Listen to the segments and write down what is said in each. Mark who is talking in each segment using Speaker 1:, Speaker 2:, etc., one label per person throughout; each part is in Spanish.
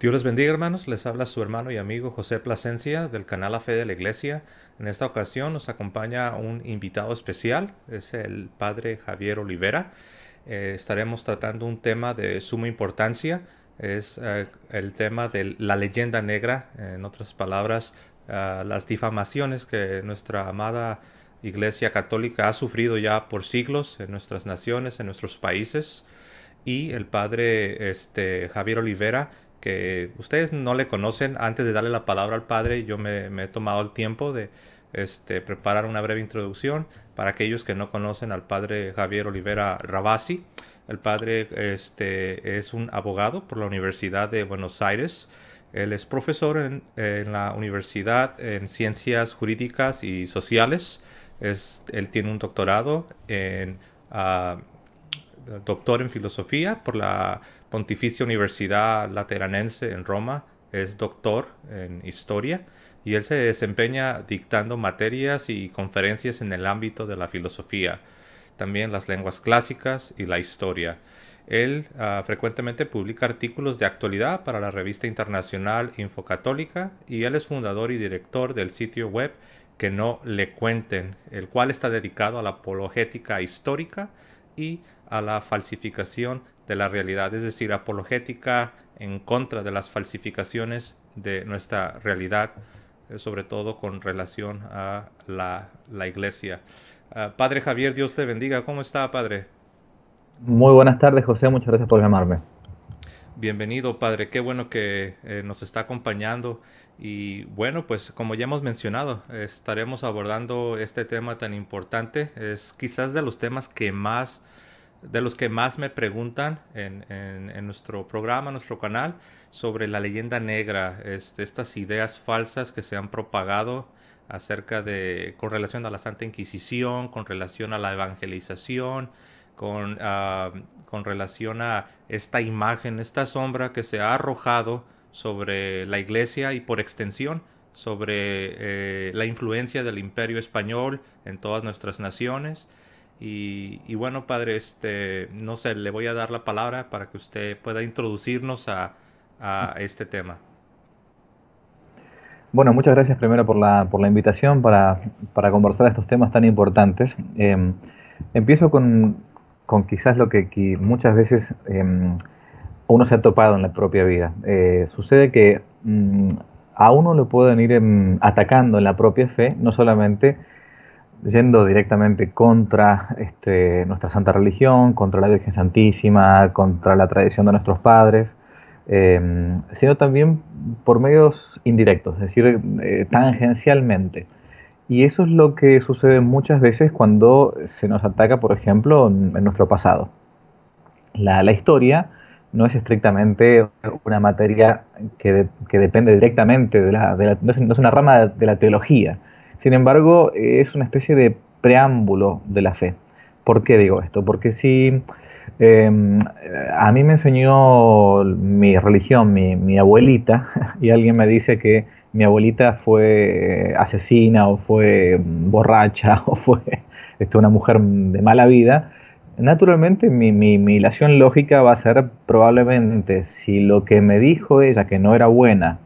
Speaker 1: Dios les bendiga, hermanos. Les habla su hermano y amigo José Plasencia del canal La Fe de la Iglesia. En esta ocasión nos acompaña un invitado especial, es el padre Javier Olivera. Estaremos tratando un tema de suma importancia, es el tema de la leyenda negra, en otras palabras, las difamaciones que nuestra amada Iglesia Católica ha sufrido ya por siglos en nuestras naciones, en nuestros países. Y el padre Javier Olivera, que ustedes no le conocen. Antes de darle la palabra al padre, yo me he tomado el tiempo de preparar una breve introducción para aquellos que no conocen al padre Javier Olivera Rabasi. El padre es un abogado por la Universidad de Buenos Aires. Él es profesor en la universidad en ciencias jurídicas y sociales. Él tiene un doctorado doctor en filosofía por la Pontificia Universidad Lateranense en Roma, es doctor en historia y él se desempeña dictando materias y conferencias en el ámbito de la filosofía, también las lenguas clásicas y la historia. Él frecuentemente publica artículos de actualidad para la revista internacional Infocatólica y él es fundador y director del sitio web Que no le cuenten, el cual está dedicado a la apologética histórica y a la falsificación de la realidad, es decir, apologética en contra de las falsificaciones de nuestra realidad, sobre todo con relación a la iglesia. Padre Javier, Dios te bendiga. ¿Cómo está, padre?
Speaker 2: Muy buenas tardes, José. Muchas gracias por llamarme.
Speaker 1: Bienvenido, padre. Qué bueno que nos está acompañando. Y bueno, pues como ya hemos mencionado, estaremos abordando este tema tan importante. Es quizás de los temas de los que más me preguntan en nuestro programa, nuestro canal, sobre la leyenda negra, estas ideas falsas que se han propagado con relación a la Santa Inquisición, con relación a la evangelización, con relación a esta imagen, esta sombra que se ha arrojado sobre la Iglesia y por extensión sobre la influencia del Imperio Español en todas nuestras naciones. Y bueno, padre, no sé, le voy a dar la palabra para que usted pueda introducirnos a este tema.
Speaker 2: Bueno, muchas gracias primero por la invitación para conversar estos temas tan importantes. Empiezo con quizás lo que muchas veces uno se ha topado en la propia vida. Sucede que a uno lo pueden ir atacando en la propia fe, no solamente yendo directamente contra nuestra santa religión, contra la Virgen Santísima, contra la tradición de nuestros padres, sino también por medios indirectos, es decir, tangencialmente. Y eso es lo que sucede muchas veces cuando se nos ataca, por ejemplo, en nuestro pasado. La historia no es estrictamente una materia que depende directamente no es una rama de la teología. Sin embargo, es una especie de preámbulo de la fe. ¿Por qué digo esto? Porque si a mí me enseñó mi religión, mi abuelita, y alguien me dice que mi abuelita fue asesina o fue borracha o fue una mujer de mala vida, naturalmente mi ilación lógica va a ser probablemente si lo que me dijo ella que no era buena,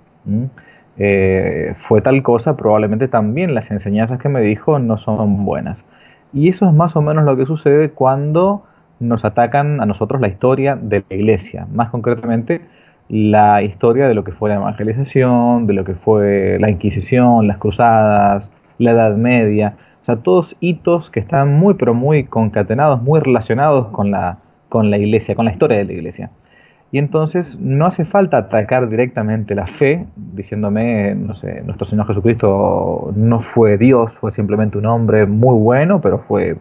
Speaker 2: fue tal cosa, probablemente también las enseñanzas que me dijo no son buenas. Y eso es más o menos lo que sucede cuando nos atacan a nosotros la historia de la Iglesia, más concretamente la historia de lo que fue la evangelización, de lo que fue la Inquisición, las cruzadas, la Edad Media, o sea, todos hitos que están muy pero muy concatenados, muy relacionados con la Iglesia, con la historia de la Iglesia. Y entonces no hace falta atacar directamente la fe, diciéndome, no sé, nuestro Señor Jesucristo no fue Dios, fue simplemente un hombre muy bueno, pero fue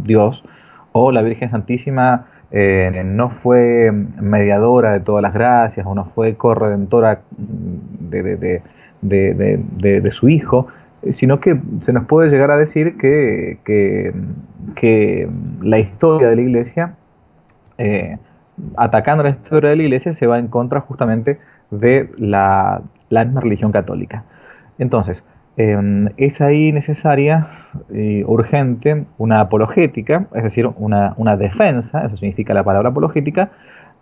Speaker 2: Dios. O la Virgen Santísima no fue mediadora de todas las gracias, o no fue corredentora de su Hijo, sino que se nos puede llegar a decir que la historia de la Iglesia, atacando la historia de la Iglesia, se va en contra justamente de la misma religión católica. Entonces, es ahí necesaria, urgente, una apologética, es decir, una defensa, eso significa la palabra apologética,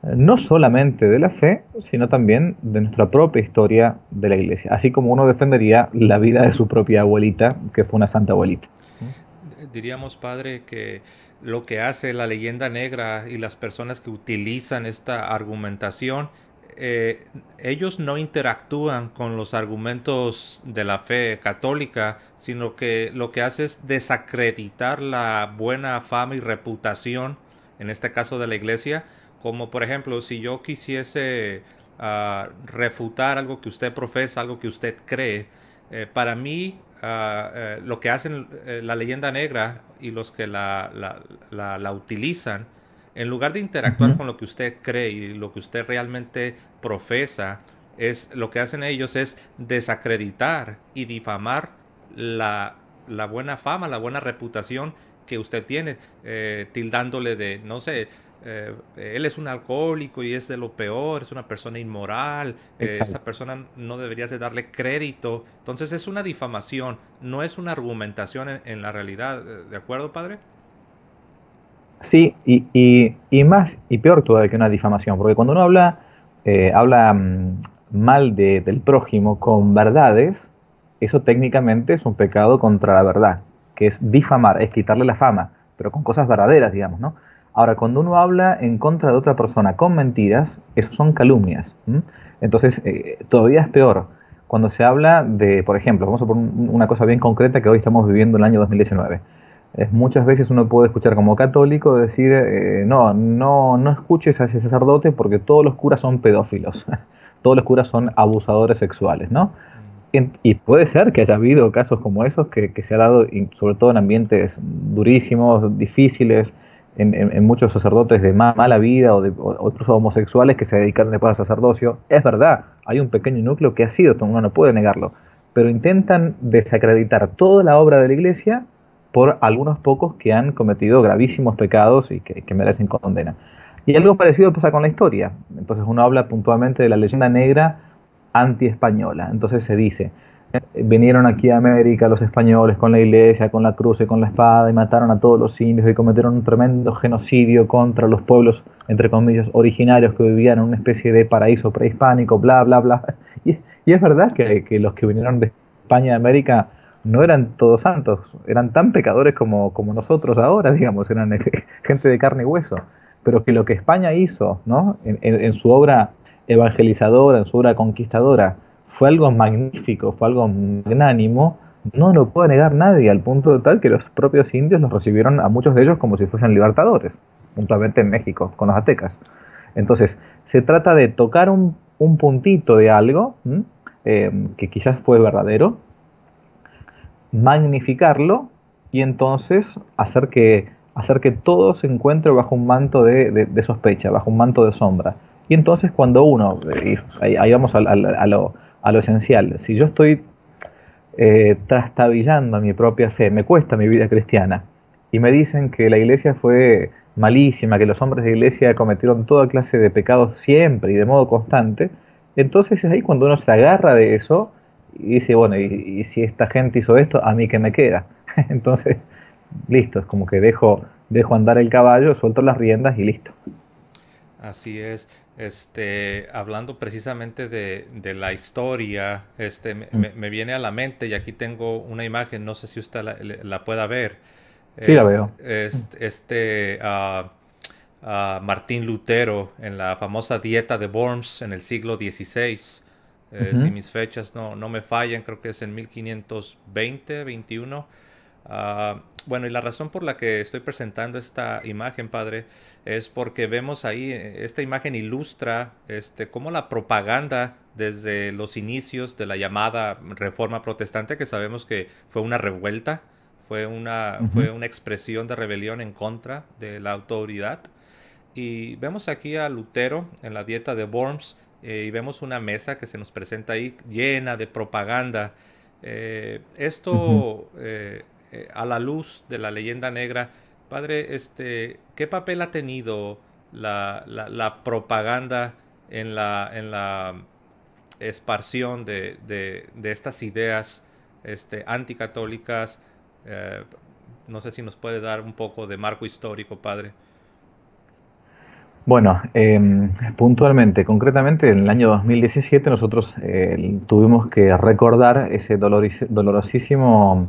Speaker 2: no solamente de la fe, sino también de nuestra propia historia de la iglesia, así como uno defendería la vida de su propia abuelita, que fue una santa abuelita.
Speaker 1: Diríamos, padre, que lo que hace la leyenda negra y las personas que utilizan esta argumentación, ellos no interactúan con los argumentos de la fe católica, sino que lo que hace es desacreditar la buena fama y reputación, en este caso de la iglesia, como por ejemplo, si yo quisiese refutar algo que usted profesa, algo que usted cree, para mí, lo que hacen la leyenda negra y los que la utilizan, en lugar de interactuar
Speaker 2: Ujú.
Speaker 1: con lo que usted cree y lo que usted realmente profesa, lo que hacen ellos es desacreditar y difamar la buena fama, la buena reputación que usted tiene, tildándole de, no sé, él es un alcohólico y es de lo peor, es una persona inmoral, esta
Speaker 2: Exacto.
Speaker 1: persona no deberías de darle crédito. Entonces es una difamación, no es una argumentación en la realidad. ¿De acuerdo, padre?
Speaker 2: Sí, y más y peor todavía que una difamación, porque cuando uno habla mal del prójimo con verdades, eso técnicamente es un pecado contra la verdad, que es difamar, es quitarle la fama, pero con cosas verdaderas, digamos, ¿no? Ahora, cuando uno habla en contra de otra persona con mentiras, eso son calumnias. ¿M? Entonces, todavía es peor. Cuando se habla de, por ejemplo, vamos a poner una cosa bien concreta que hoy estamos viviendo en el año 2019. Muchas veces uno puede escuchar como católico decir, no escuches a ese sacerdote porque todos los curas son pedófilos, todos los curas son abusadores sexuales, ¿no?
Speaker 1: Mm.
Speaker 2: Y puede ser que haya habido casos como esos que se ha dado, sobre todo en ambientes durísimos, difíciles, en muchos sacerdotes de mala vida o incluso homosexuales que se dedicaron después al sacerdocio. Es verdad, hay un pequeño núcleo que ha sido, uno no puede negarlo, pero intentan desacreditar toda la obra de la iglesia por algunos pocos que han cometido gravísimos pecados y que merecen condena. Y algo parecido pasa con la historia. Entonces uno habla puntualmente de la leyenda negra anti-española. Entonces se dice, vinieron aquí a América los españoles con la iglesia, con la cruz y con la espada y mataron a todos los indios y cometieron un tremendo genocidio contra los pueblos, entre comillas, originarios que vivían en una especie de paraíso prehispánico, bla, bla, bla. Y es verdad que los que vinieron de España a América no eran todos santos, eran tan pecadores como nosotros ahora, digamos, eran gente de carne y hueso. Pero que lo que España hizo, ¿no? En su obra evangelizadora, en su obra conquistadora, fue algo magnífico, fue algo magnánimo, no lo puede negar nadie, al punto de tal que los propios indios los recibieron a muchos de ellos como si fuesen libertadores, puntualmente en México, con los aztecas. Entonces, se trata de tocar un puntito de algo que quizás fue verdadero, magnificarlo y entonces hacer que todo se encuentre bajo un manto de sospecha, bajo un manto de sombra. Y entonces cuando uno, ahí vamos a lo esencial, si yo estoy trastabillando mi propia fe, me cuesta mi vida cristiana, y me dicen que la iglesia fue malísima, que los hombres de iglesia cometieron toda clase de pecados siempre y de modo constante, entonces es ahí cuando uno se agarra de eso y dice, bueno, y si esta gente hizo esto, ¿a mí qué me queda? Entonces, listo, es como que dejo andar el caballo, suelto las riendas y listo.
Speaker 1: Así es. Hablando precisamente de la historia,
Speaker 2: Mm.
Speaker 1: me viene a la mente y aquí tengo una imagen, no sé si usted la pueda ver.
Speaker 2: Sí, la
Speaker 1: Es,
Speaker 2: veo. Mm.
Speaker 1: es Martín Lutero en la famosa Dieta de Worms en el siglo XVI. Si
Speaker 2: Ujú.
Speaker 1: mis fechas no me fallan, creo que es en 1520, 21. Bueno, y la razón por la que estoy presentando esta imagen, padre, es porque vemos ahí, esta imagen ilustra cómo la propaganda desde los inicios de la llamada Reforma Protestante, que sabemos que fue una revuelta,
Speaker 2: Ujú.
Speaker 1: fue una expresión de rebelión en contra de la autoridad. Y vemos aquí a Lutero en la Dieta de Worms, y vemos una mesa que se nos presenta ahí llena de propaganda.
Speaker 2: Ujú.
Speaker 1: Esto a la luz de la leyenda negra, padre, ¿qué papel ha tenido la propaganda en la esparción de estas ideas anticatólicas? Eh, no sé si nos puede dar un poco de marco histórico, padre.
Speaker 2: Bueno, puntualmente, concretamente, en el año 2017 nosotros tuvimos que recordar ese dolorosísimo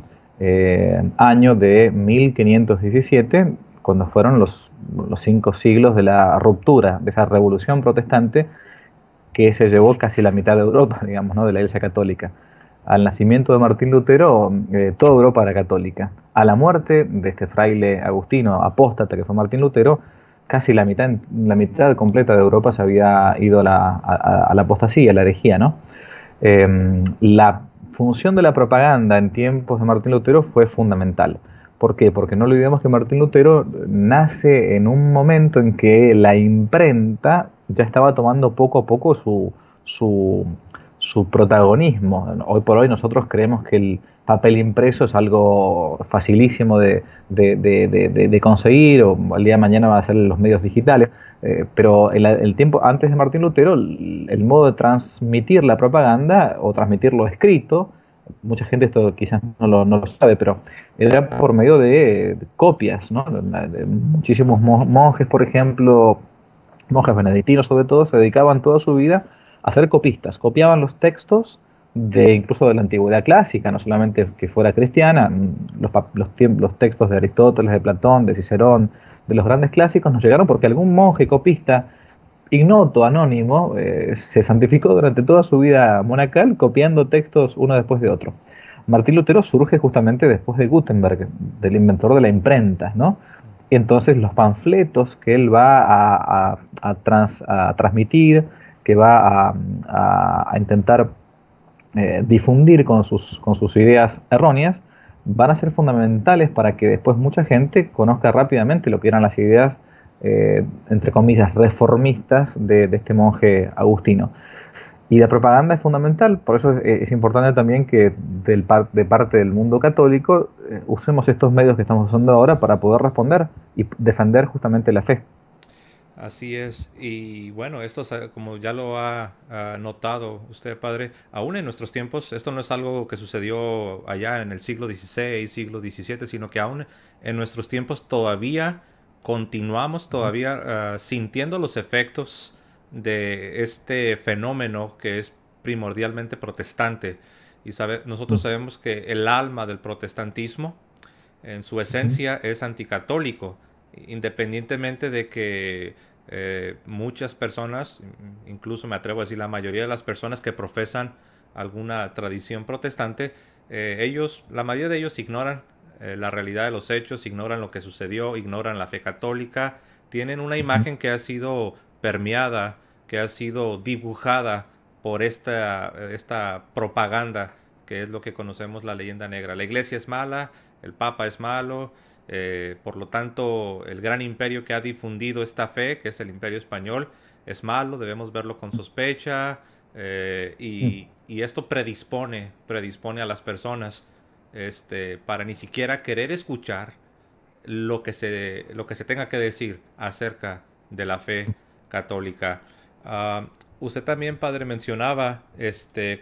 Speaker 2: año de 1517, cuando fueron los 5 siglos de la ruptura, de esa revolución protestante que se llevó casi la mitad de Europa, digamos, ¿no? De la Iglesia Católica. Al nacimiento de Martín Lutero, toda Europa era católica. A la muerte de este fraile agustino apóstata que fue Martín Lutero, casi la mitad completa de Europa se había ido a la apostasía, a la herejía, ¿no? La función de la propaganda en tiempos de Martín Lutero fue fundamental. ¿Por qué? Porque no olvidemos que Martín Lutero nace en un momento en que la imprenta ya estaba tomando poco a poco su, su protagonismo. Hoy por hoy nosotros creemos que el papel impreso es algo facilísimo de conseguir, o el día de mañana van a ser los medios digitales. Pero el tiempo antes de Martín Lutero, el modo de transmitir la propaganda o transmitir lo escrito, mucha gente esto quizás no lo sabe, pero era por medio de copias, ¿no? Muchísimos monjes, por ejemplo, monjes benedictinos sobre todo, se dedicaban toda su vida a ser copistas, copiaban los textos de incluso de la antigüedad clásica, no solamente que fuera cristiana, los textos de Aristóteles, de Platón, de Cicerón, de los grandes clásicos nos llegaron porque algún monje copista ignoto, anónimo, se santificó durante toda su vida monacal copiando textos uno después de otro. Martín Lutero surge justamente después de Gutenberg, del inventor de la imprenta, ¿no? Y entonces los panfletos que él va a transmitir, que va a intentar difundir con sus ideas erróneas, van a ser fundamentales para que después mucha gente conozca rápidamente lo que eran las ideas, entre comillas, reformistas de este monje agustino. Y la propaganda es fundamental, por eso es importante también que de parte del mundo católico usemos estos medios que estamos usando ahora para poder responder y defender justamente la fe.
Speaker 1: Así es. Y bueno, esto, como ya lo ha notado usted, padre, aún en nuestros tiempos, esto no es algo que sucedió allá en el siglo XVI, siglo XVII, sino que aún en nuestros tiempos todavía continuamos todavía sintiendo los efectos de este fenómeno que es primordialmente protestante. Y nosotros
Speaker 2: Mm.
Speaker 1: sabemos que el alma del protestantismo, en su
Speaker 2: Ujú.
Speaker 1: esencia, es anticatólico, independientemente de que muchas personas, incluso me atrevo a decir la mayoría de las personas que profesan alguna tradición protestante, la mayoría de ellos ignoran la realidad de los hechos, ignoran lo que sucedió, ignoran la fe católica, tienen una
Speaker 2: Ujú.
Speaker 1: imagen que ha sido permeada, que ha sido dibujada por esta propaganda que es lo que conocemos la leyenda negra. La iglesia es mala, el papa es malo, por lo tanto el gran imperio que ha difundido esta fe, que es el imperio español, es malo, debemos verlo con sospecha,
Speaker 2: Mm.
Speaker 1: y esto predispone a las personas para ni siquiera querer escuchar lo que se tenga que decir acerca de la fe católica. Uh, Usted también, padre, mencionaba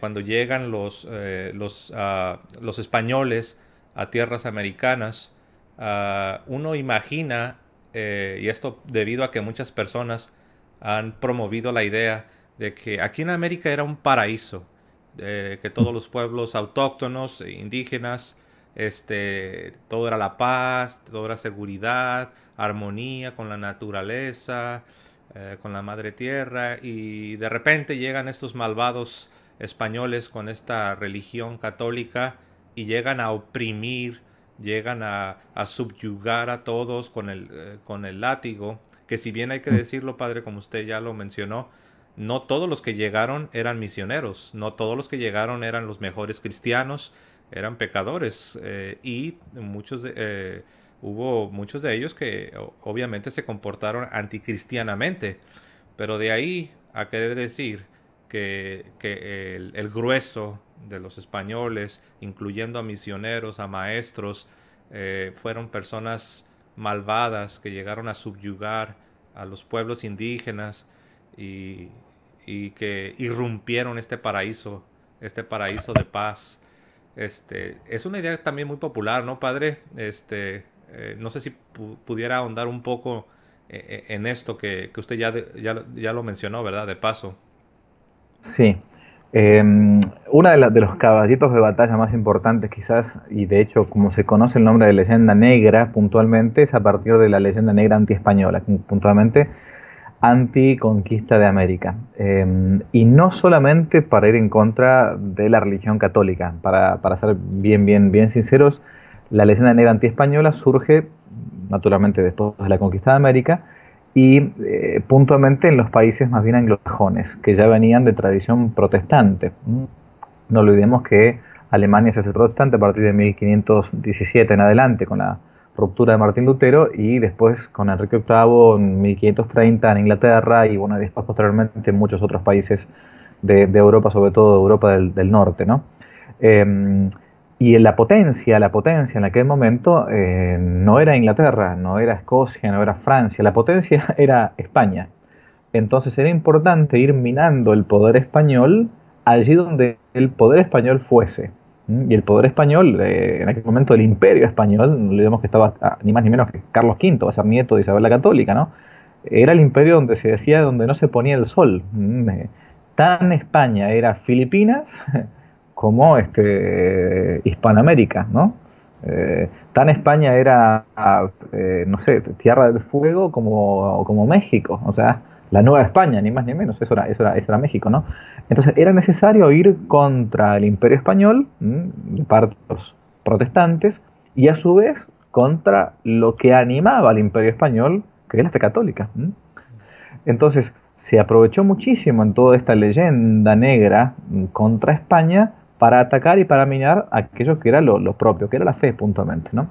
Speaker 1: cuando llegan los españoles a tierras americanas, uno imagina, y esto debido a que muchas personas han promovido la idea de que aquí en América era un paraíso, que todos los pueblos autóctonos, indígenas, todo era la paz, todo era seguridad, armonía con la naturaleza, con la madre tierra, y de repente llegan estos malvados españoles con esta religión católica y llegan a oprimir, llegan a subyugar a todos con el látigo, que si bien hay que
Speaker 2: Mm.
Speaker 1: decirlo, padre, como usted ya lo mencionó, no todos los que llegaron eran misioneros, no todos los que llegaron eran los mejores cristianos, eran pecadores, y hubo muchos de ellos que obviamente se comportaron anticristianamente, pero de ahí a querer decir que el grueso de los españoles, incluyendo a misioneros, a maestros, fueron personas malvadas que llegaron a subyugar a los pueblos indígenas y, y que irrumpieron este paraíso de paz. Es una idea también muy popular, ¿no, padre? No sé si pudiera ahondar un poco en esto que usted ya lo mencionó, ¿verdad? De paso.
Speaker 2: Sí. Una de los caballitos de batalla más importantes quizás, y de hecho como se conoce el nombre de leyenda negra puntualmente, es a partir de la leyenda negra antiespañola, puntualmente anticonquista de América. Y no solamente para ir en contra de la religión católica, para ser bien sinceros, la leyenda negra antiespañola surge naturalmente después de la conquista de América y puntualmente en los países más bien anglosajones, que ya venían de tradición protestante. No olvidemos que Alemania se hace protestante a partir de 1517 en adelante, con la ruptura de Martín Lutero, y después con Enrique VIII en 1530 en Inglaterra, y bueno, después posteriormente en muchos otros países de Europa, sobre todo Europa del norte, ¿no? Y la potencia en aquel momento no era Inglaterra, no era Escocia, no era Francia, la potencia era España. Entonces era importante ir minando el poder español allí donde el poder español fuese. Y el poder español, en aquel momento el imperio español, no olvidemos que estaba ni más ni menos que Carlos V, va a ser nieto de Isabel la Católica, ¿no? Era el imperio donde se decía donde no se ponía el sol. Tan España era Filipinas como Hispanoamérica, ¿no? Tan España era, no sé, Tierra del Fuego como México, o sea, la Nueva España, ni más ni menos, eso era México, ¿no? Entonces era necesario ir contra el Imperio Español, de parte de los protestantes, y a su vez contra lo que animaba al Imperio Español, que es la fe católica. Entonces se aprovechó muchísimo en toda esta leyenda negra contra España para atacar y para minar aquello que era lo propio, que era la fe puntualmente, ¿no?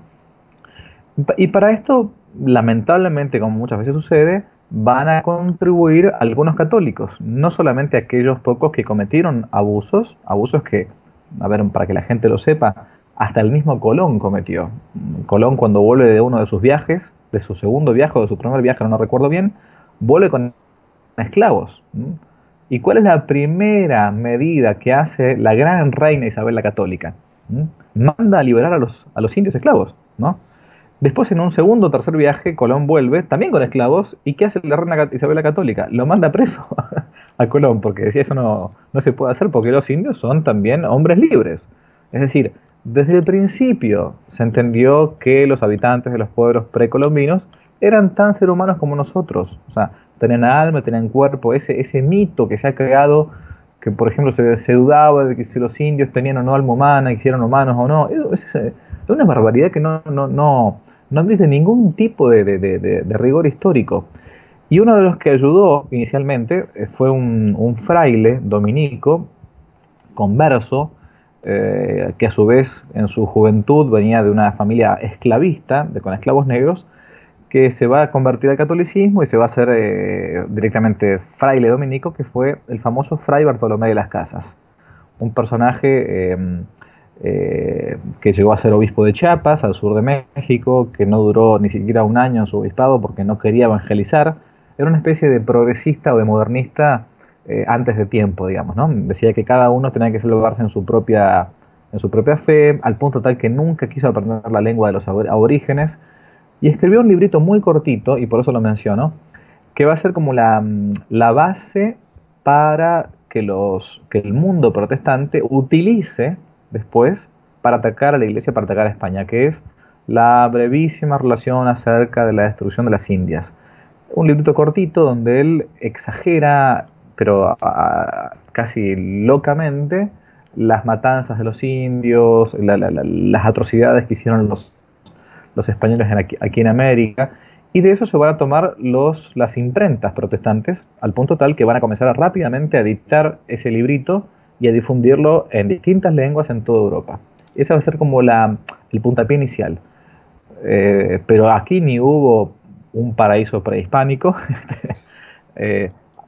Speaker 2: Y para esto, lamentablemente, como muchas veces sucede, van a contribuir algunos católicos, no solamente aquellos pocos que cometieron abusos que, a ver, para que la gente lo sepa, hasta el mismo Colón cometió. Colón, cuando vuelve de uno de sus viajes, de su segundo viaje o de su primer viaje, no recuerdo bien, vuelve con esclavos. ¿Y cuál es la primera medida que hace la gran reina Isabel la Católica? Manda a liberar a los indios esclavos, ¿no? Después, en un segundo o tercer viaje, Colón vuelve, también con esclavos, y ¿qué hace la reina Isabel la Católica? Lo manda preso a Colón, porque decía eso no se puede hacer, porque los indios son también hombres libres. Es decir, desde el principio se entendió que los habitantes de los pueblos precolombinos eran tan seres humanos como nosotros. O sea, tenían alma, tenían cuerpo, ese mito que se ha creado, que por ejemplo se dudaba de que si los indios tenían o no alma humana, que si eran humanos o no, es una barbaridad que no admite ningún tipo de rigor histórico. Y uno de los que ayudó inicialmente fue un fraile dominico, converso, que a su vez en su juventud venía de una familia esclavista, con esclavos negros, que se va a convertir al catolicismo y se va a hacer directamente fraile dominico, que fue el famoso Fray Bartolomé de las Casas, un personaje que llegó a ser obispo de Chiapas, al sur de México, que no duró ni siquiera un año en su obispado porque no quería evangelizar. Era una especie de progresista o de modernista antes de tiempo, digamos, ¿no? Decía que cada uno tenía que salvarse en su propia fe, al punto tal que nunca quiso aprender la lengua de los aborígenes, y escribió un librito muy cortito, y por eso lo menciono, que va a ser como la base para que el mundo protestante utilice después para atacar a la Iglesia, para atacar a España, que es la brevísima relación acerca de la destrucción de las Indias. Un librito cortito donde él exagera, pero casi locamente, las matanzas de los indios, las atrocidades que hicieron los españoles aquí en América, y de eso se van a tomar las imprentas protestantes, al punto tal que van a comenzar rápidamente a editar ese librito y a difundirlo en distintas lenguas en toda Europa. Ese va a ser como el puntapié inicial. Pero aquí ni hubo un paraíso prehispánico,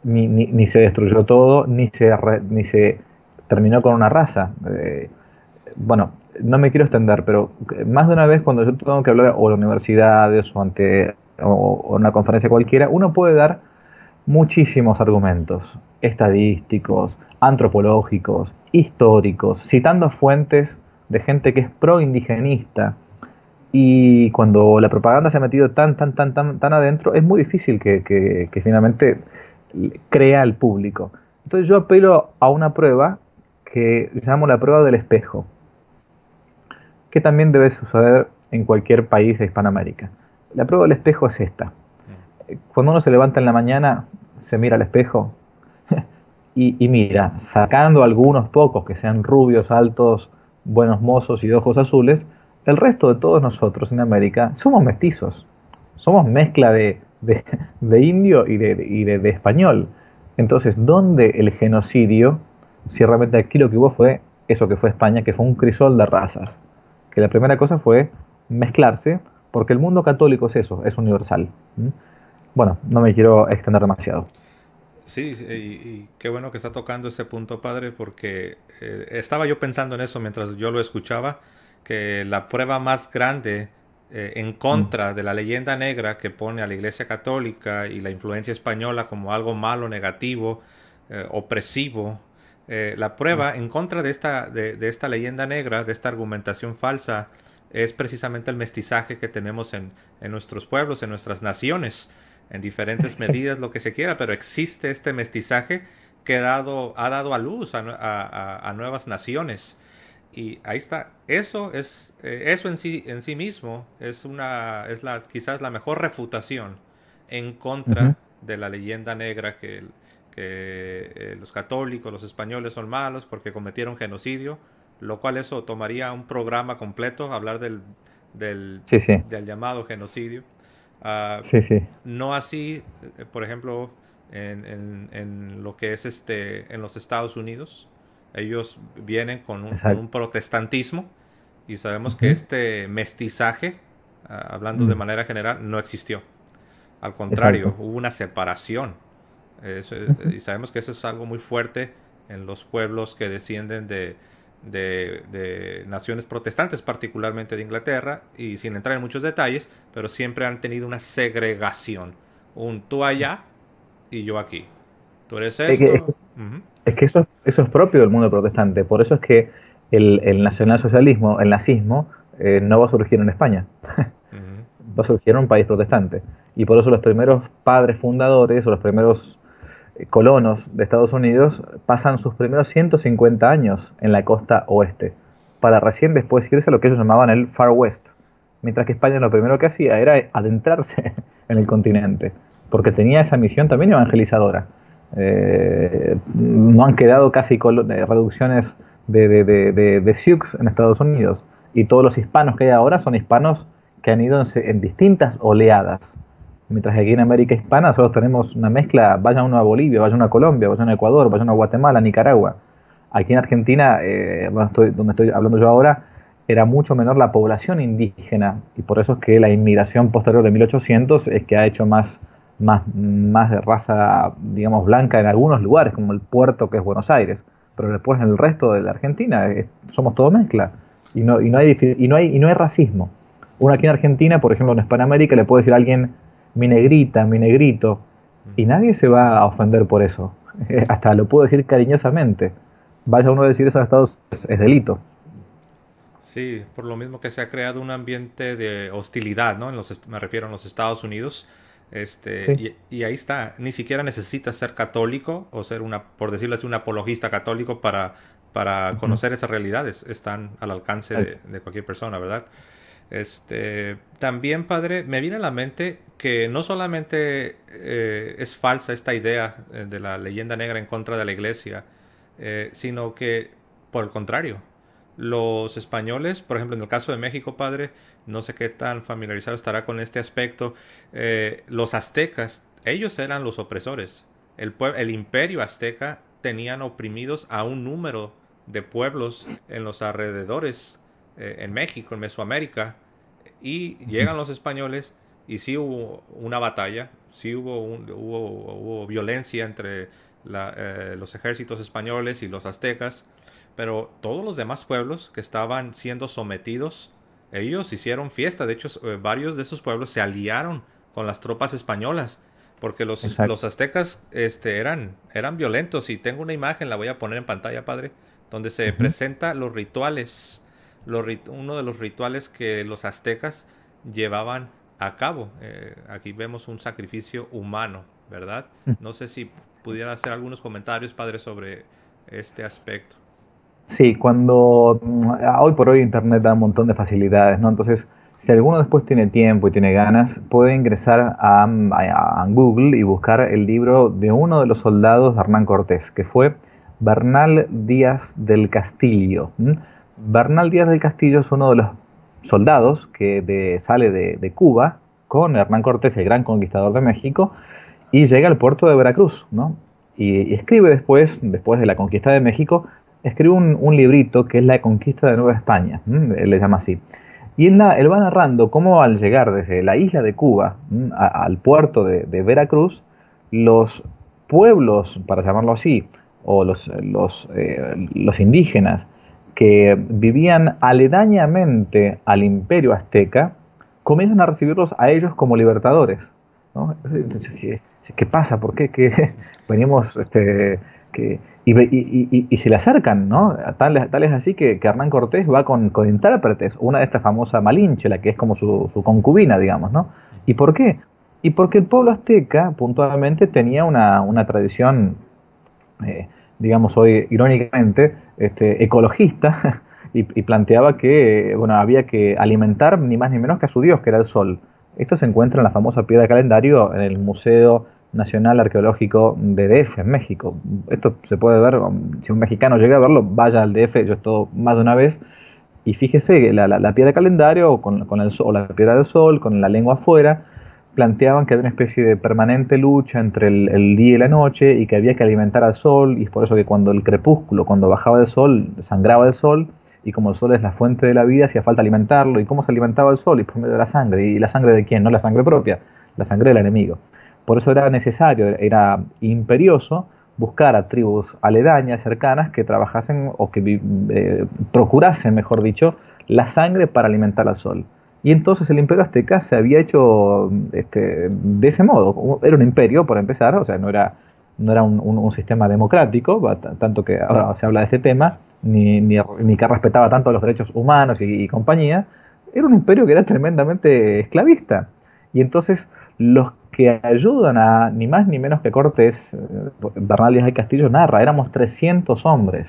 Speaker 2: ni se destruyó todo, ni se terminó con una raza. Bueno, no me quiero extender, pero más de una vez cuando yo tengo que hablar o en universidades o en una conferencia cualquiera, uno puede dar muchísimos argumentos estadísticos, antropológicos, históricos, citando fuentes de gente que es pro-indigenista, Y cuando la propaganda se ha metido tan adentro, es muy difícil que finalmente crea al público. Entonces yo apelo a una prueba que llamo la prueba del espejo, que también debe suceder en cualquier país de Hispanoamérica. La prueba del espejo es esta.
Speaker 1: Mm.
Speaker 2: Cuando uno se levanta en la mañana, se mira al espejo y mira, sacando algunos pocos que sean rubios, altos, buenos mozos y de ojos azules, el resto de todos nosotros en América somos mestizos. Somos mezcla de indio y de español. Entonces, ¿dónde el genocidio? Si realmente aquí lo que hubo fue eso que fue España, que fue un crisol de razas. Que la primera cosa fue mezclarse, porque el mundo católico es eso, es universal. ¿Mm? Bueno, no me quiero extender demasiado.
Speaker 1: Sí, sí, y qué bueno que está tocando ese punto, padre, porque estaba yo pensando en eso mientras yo lo escuchaba, que la prueba más grande en
Speaker 2: Mm,
Speaker 1: contra de la leyenda negra que pone a la Iglesia Católica y la influencia española como algo malo, negativo, opresivo, la
Speaker 2: mm,
Speaker 1: prueba en contra de esta leyenda negra, de esta argumentación falsa, es precisamente el mestizaje que tenemos en nuestros pueblos, en nuestras naciones en diferentes
Speaker 2: sí,
Speaker 1: medidas, lo que se quiera, pero existe este mestizaje que ha dado a luz a nuevas naciones. Y ahí está. Eso es eso en sí mismo quizás la mejor refutación en
Speaker 2: ujú,
Speaker 1: contra de la leyenda negra los católicos, los españoles son malos porque cometieron genocidio, lo cual eso tomaría un programa completo, hablar del,
Speaker 2: sí, sí,
Speaker 1: del llamado genocidio. Uh,
Speaker 2: sí, sí,
Speaker 1: no así, por ejemplo, en lo que es en los Estados Unidos. Ellos vienen con
Speaker 2: exacto.
Speaker 1: un protestantismo y sabemos que
Speaker 2: Ujú,
Speaker 1: este mestizaje, hablando de
Speaker 2: mm,
Speaker 1: manera general, no existió. Al contrario,
Speaker 2: exacto.
Speaker 1: hubo una separación.
Speaker 2: Ujú,
Speaker 1: Y sabemos que eso es algo muy fuerte en los pueblos que descienden de naciones protestantes, particularmente de Inglaterra, y sin entrar en muchos detalles, pero siempre han tenido una segregación. Un tú allá y yo aquí. Tú eres
Speaker 2: Es que, es
Speaker 1: esto.
Speaker 2: que-
Speaker 1: Ujú,
Speaker 2: es que eso es propio del mundo protestante. Por eso es que el nacionalsocialismo, el nazismo, no va a surgir en España.
Speaker 1: ujú,
Speaker 2: Va a surgir en un país protestante. Y por eso los primeros padres fundadores o los primeros colonos de Estados Unidos pasan sus primeros 150 años en la costa oeste, para recién después irse a lo que ellos llamaban el Far West. Mientras que España lo primero que hacía era adentrarse en el continente, porque tenía esa misión también evangelizadora. No han quedado casi reducciones de Sioux en Estados Unidos, y todos los hispanos que hay ahora son hispanos que han ido en distintas oleadas. Mientras que aquí en América Hispana nosotros tenemos una mezcla, vaya uno a Bolivia, vaya uno a Colombia, vaya uno a Ecuador, vaya uno a Guatemala, Nicaragua. Aquí en Argentina, donde estoy hablando yo ahora, era mucho menor la población indígena, y por eso es que la inmigración posterior de 1800 es que ha hecho más de raza, digamos, blanca en algunos lugares, como el puerto que es Buenos Aires, pero después en el resto de la Argentina somos todo mezcla, y no hay racismo. Uno aquí en Argentina, por ejemplo en Hispanoamérica, le puede decir a alguien mi negrita, mi negrito, y
Speaker 1: ujú.
Speaker 2: nadie se va a ofender por eso. Hasta lo puedo decir cariñosamente. Vaya uno a decir eso a Estados Unidos, es delito.
Speaker 1: Sí, por lo mismo que se ha creado un ambiente de hostilidad, ¿no? Me refiero a los Estados Unidos.
Speaker 2: Sí,
Speaker 1: Y ahí está. Ni siquiera necesitas ser católico o ser por decirlo así, un apologista católico para
Speaker 2: ujú,
Speaker 1: conocer esas realidades. Están al alcance
Speaker 2: exacto.
Speaker 1: de cualquier persona, ¿verdad? También, padre, me viene a la mente que no solamente es falsa esta idea de la leyenda negra en contra de la iglesia, sino que, por el contrario, los españoles, por ejemplo, en el caso de México, padre, no sé qué tan familiarizado estará con este aspecto, los aztecas, ellos eran los opresores. El imperio azteca tenían oprimidos a un número de pueblos en los alrededores, en México, en Mesoamérica, y
Speaker 2: Ujú,
Speaker 1: llegan los españoles y sí hubo una batalla, sí hubo violencia entre los ejércitos españoles y los aztecas, pero todos los demás pueblos que estaban siendo sometidos, ellos hicieron fiesta. De hecho, varios de esos pueblos se aliaron con las tropas españolas, porque los
Speaker 2: exacto.
Speaker 1: aztecas eran violentos. Y tengo una imagen, la voy a poner en pantalla, padre, donde se
Speaker 2: Ujú,
Speaker 1: presenta los rituales uno de los rituales que los aztecas llevaban a cabo. Aquí vemos un sacrificio humano, ¿verdad? No sé si pudiera hacer algunos comentarios, padre, sobre este aspecto.
Speaker 2: Sí, hoy por hoy Internet da un montón de facilidades, ¿no? Entonces, si alguno después tiene tiempo y tiene ganas, puede ingresar a Google y buscar el libro de uno de los soldados de Hernán Cortés, que fue Bernal Díaz del Castillo. ¿M? Bernal Díaz del Castillo es uno de los soldados que sale de Cuba con Hernán Cortés, el gran conquistador de México, y llega al puerto de Veracruz, ¿no? Y escribe después de la conquista de México, escribe un librito que es La conquista de Nueva España, él le llama así. Y él va narrando cómo al llegar desde la isla de Cuba al puerto de Veracruz, los pueblos, para llamarlo así, o los indígenas que vivían aledañamente al imperio azteca, comienzan a recibirlos a ellos como libertadores, ¿no? Entonces, ¿qué pasa? ¿Por qué? Venimos, que, y se le acercan, ¿no? Tal es así que Hernán Cortés va con intérpretes, una de estas famosas Malinche, la que es como su concubina, digamos, ¿no? ¿Y por qué? Y porque el pueblo azteca, puntualmente, tenía una tradición, digamos hoy irónicamente, ecologista, y planteaba que, bueno, había que alimentar ni más ni menos que a su dios, que era el sol. Esto se encuentra en la famosa piedra calendario en el Museo Nacional Arqueológico de DF, en México. Esto se puede ver, si un mexicano llega a verlo, vaya al DF, yo he estado más de una vez, y fíjese, la piedra calendario, con el sol, o la piedra del sol, con la lengua afuera, planteaban que había una especie de permanente lucha entre el día y la noche, y que había que alimentar al sol, y es por eso que cuando el crepúsculo, cuando bajaba el sol, sangraba el sol, y como el sol es la fuente de la vida, hacía falta alimentarlo. ¿Y cómo se alimentaba el sol? Y por medio de la sangre. ¿Y la sangre de quién? No la sangre propia, la sangre del enemigo. Por eso era necesario, era imperioso buscar a tribus aledañas, cercanas, que trabajasen o que procurasen, mejor dicho, la sangre para alimentar al sol. Y entonces el imperio azteca se había hecho de ese modo. Era un imperio, por empezar, o sea, no era un sistema democrático, tanto que ahora se habla de este tema, ni que respetaba tanto los derechos humanos y compañía. Era un imperio que era tremendamente esclavista. Y entonces los que ayudan a ni más ni menos que Cortés, Bernal Díaz del Castillo narra, éramos 300 hombres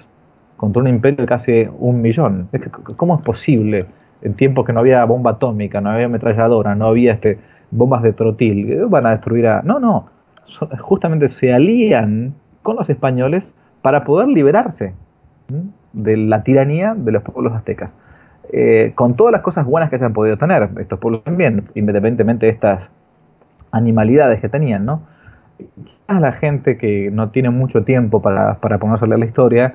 Speaker 2: contra un imperio de casi 1 millón. ¿Cómo es posible en tiempos que no había bomba atómica, no había ametralladora, no había bombas de trotil? ¿Que van a destruir a...? No, no. Justamente se alían con los españoles para poder liberarse de la tiranía de los pueblos aztecas. Con todas las cosas buenas que se han podido tener estos pueblos también, independientemente de estas animalidades que tenían, ¿no? A la gente que no tiene mucho tiempo para ponerse a leer la historia,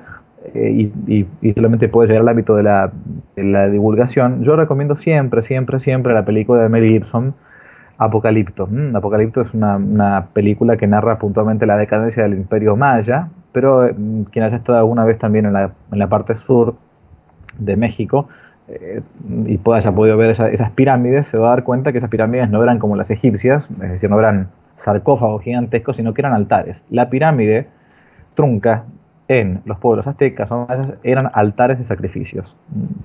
Speaker 2: y solamente puede llegar al ámbito de la divulgación, yo recomiendo siempre, siempre, siempre la película de Mel Gibson, Apocalipto. Apocalipto es una película que narra puntualmente la decadencia del Imperio Maya, pero quien haya estado alguna vez también en la parte sur de México, y haya podido ver esas pirámides, se va a dar cuenta que esas pirámides no eran como las egipcias, es decir, no eran sarcófagos gigantescos, sino que eran altares. La pirámide trunca en los pueblos aztecas eran altares de sacrificios,